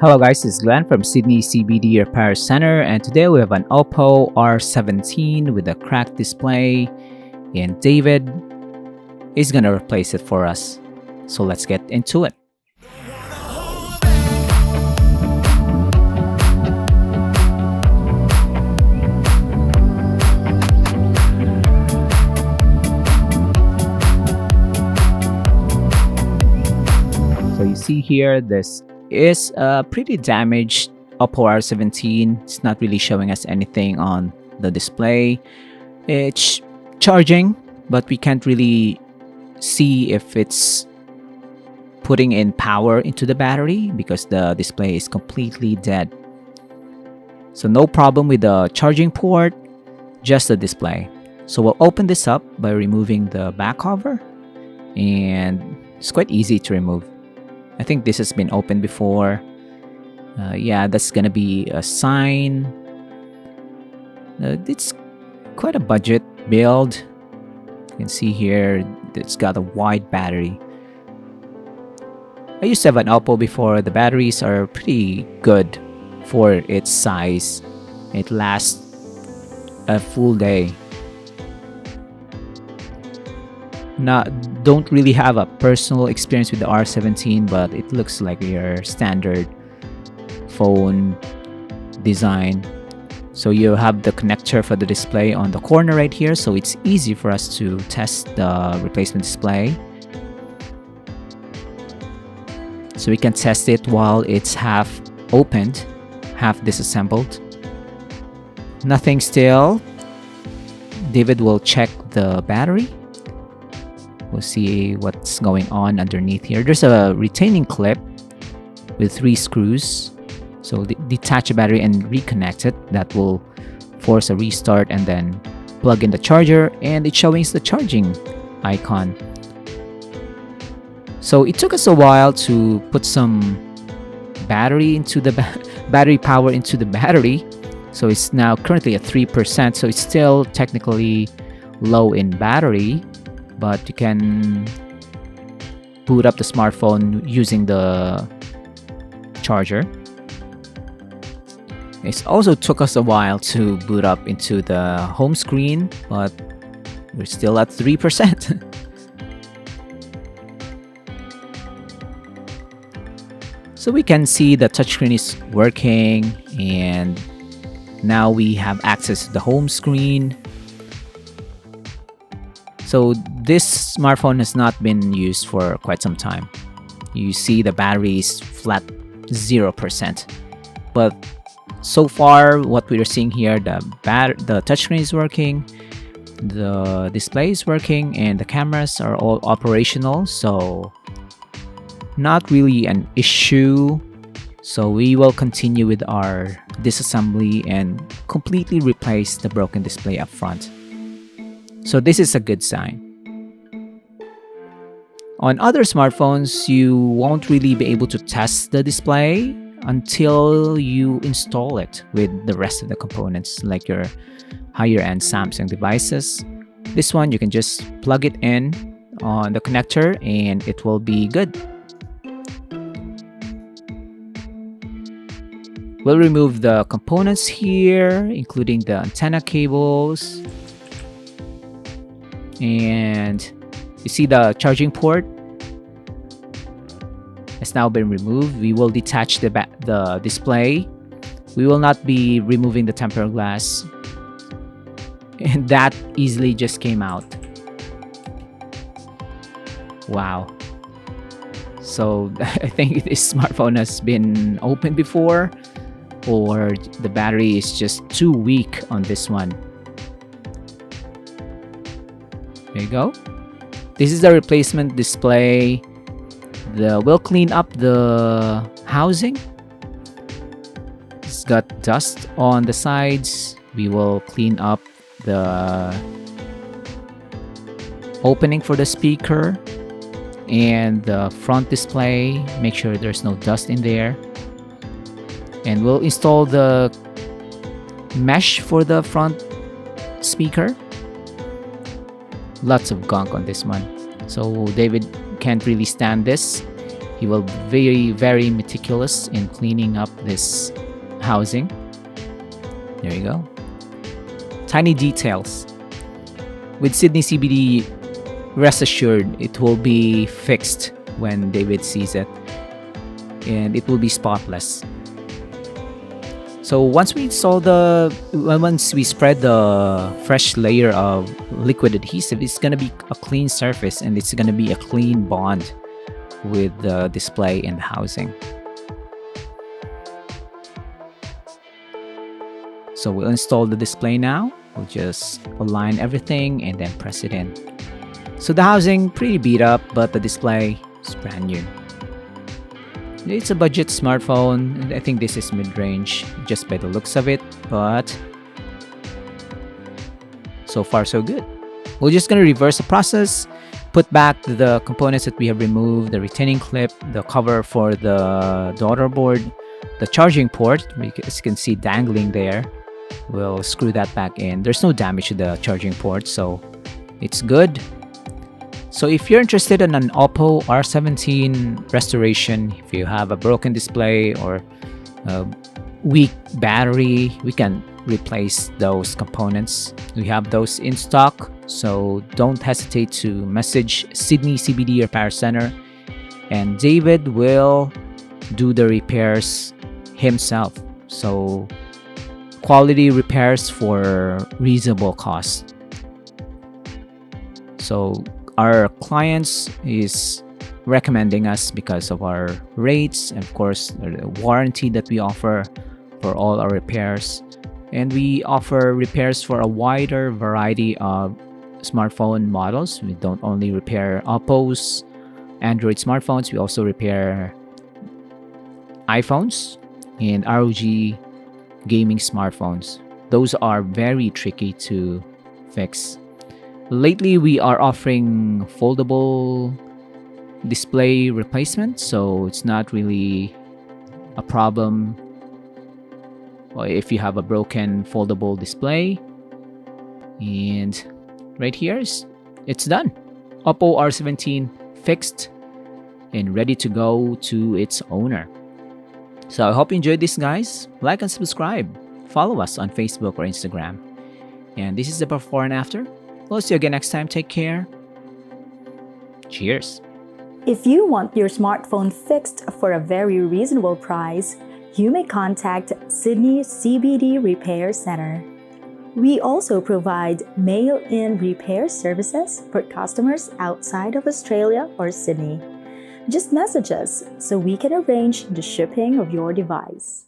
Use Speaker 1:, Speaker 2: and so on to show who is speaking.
Speaker 1: Hello guys, this is Glenn from Sydney CBD Repair Centre, and today we have an Oppo R17 with a cracked display, and David is gonna replace it for us. So let's get into it. So you see here, this is a pretty damaged Oppo R17. It's not really showing us anything on the display. It's charging, but we can't really see if it's putting in power into the battery because the display is completely dead. So no problem with the charging port, just the display. So we'll open this up by removing the back cover, and it's quite easy to remove. I think this has been opened before. Yeah, that's gonna be a sign. It's quite a budget build. You can see here it's got a wide battery. I used to have an Oppo before. The batteries are pretty good for its size. It lasts a full day. Don't really have a personal experience with the R17, but it looks like your standard phone design. So you have the connector for the display on the corner right here, so it's easy for us to test the replacement display. So we can test it while it's half opened, half disassembled. Nothing still. David will check the battery. We'll see what's going on underneath here. There's a retaining clip with 3 screws. So detach the battery and reconnect it. That will force a restart, and then plug in the charger, and it's showing the charging icon. So it took us a while to put some battery into the battery power into the battery. So it's now currently at 3%. So it's still technically low in battery, but you can boot up the smartphone using the charger. It also took us a while to boot up into the home screen, but we're still at 3%. So we can see the touchscreen is working, and now we have access to the home screen. So this smartphone has not been used for quite some time. You see the battery is flat 0%. But so far, what we are seeing here, the touchscreen is working, the display is working, and the cameras are all operational. So not really an issue. So we will continue with our disassembly and completely replace the broken display up front. So this is a good sign. On other smartphones, you won't really be able to test the display until you install it with the rest of the components, like your higher end Samsung devices. This one, you can just plug it in on the connector and it will be good. We'll remove the components here, including the antenna cables. And you see the charging port has now been removed. We will detach the display. We will not be removing the tempered glass. And that easily just came out. Wow. So I think this smartphone has been opened before, or the battery is just too weak on this one. There you go. This is the replacement display. We'll clean up the housing. It's got dust on the sides. We will clean up the opening for the speaker and the front display. Make sure there's no dust in there. And we'll install the mesh for the front speaker. Lots of gunk on this one. So David can't really stand this. He will be very meticulous in cleaning up this housing. There you go. Tiny details. With Sydney CBD, rest assured it will be fixed when David sees it, and it will be spotless. So once we spread the fresh layer of liquid adhesive, it's gonna be a clean surface and it's gonna be a clean bond with the display and the housing. So we'll install the display now. We'll just align everything and then press it in. So the housing pretty beat up, but the display is brand new. It's a budget smartphone, and I think this is mid-range just by the looks of it, but so far so good. We're just going to reverse the process, put back the components that we have removed, the retaining clip, the cover for the daughter board, the charging port, as you can see dangling there. We'll screw that back in. There's no damage to the charging port, so it's good. So if you're interested in an Oppo R17 restoration, if you have a broken display or a weak battery, we can replace those components. We have those in stock, so don't hesitate to message Sydney CBD Repair Centre, and David will do the repairs himself. So quality repairs for reasonable cost. So our clients is recommending us because of our rates and of course the warranty that we offer for all our repairs, and we offer repairs for a wider variety of smartphone models. We don't only repair Oppo's Android smartphones, we also repair iPhones and ROG gaming smartphones. Those are very tricky to fix. Lately, we are offering foldable display replacement, so it's not really a problem if you have a broken foldable display. And right here, it's done. Oppo R17 fixed and ready to go to its owner. So I hope you enjoyed this, guys. Like and subscribe. Follow us on Facebook or Instagram. And this is the before and after. We'll see you again next time. Take care. Cheers.
Speaker 2: If you want your smartphone fixed for a very reasonable price, you may contact Sydney CBD Repair Centre. We also provide mail-in repair services for customers outside of Australia or Sydney. Just message us so we can arrange the shipping of your device.